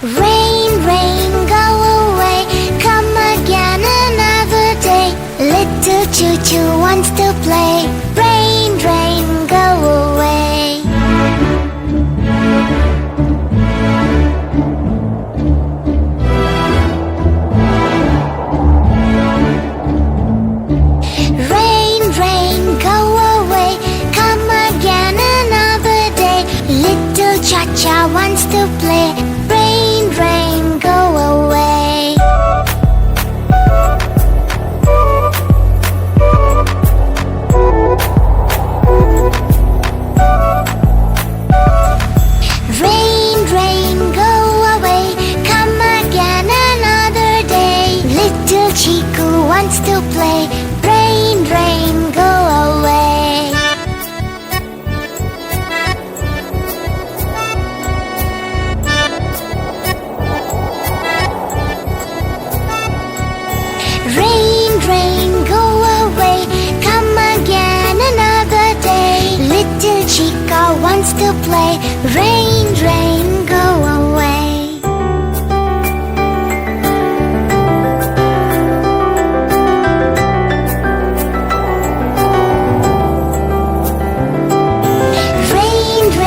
Rain, rain, go away, come again another day. Little choo-choo wants to play. Rain, rain, go away. Rain, rain, go away, come again another day. Little cha-cha wants to play. Rain, rain, go away. Rain, rain, go away, come again another day. Little Chiku wants to play. Rain, rain, go away. Rain, rain, go away, come again another day. Little Chica wants to play.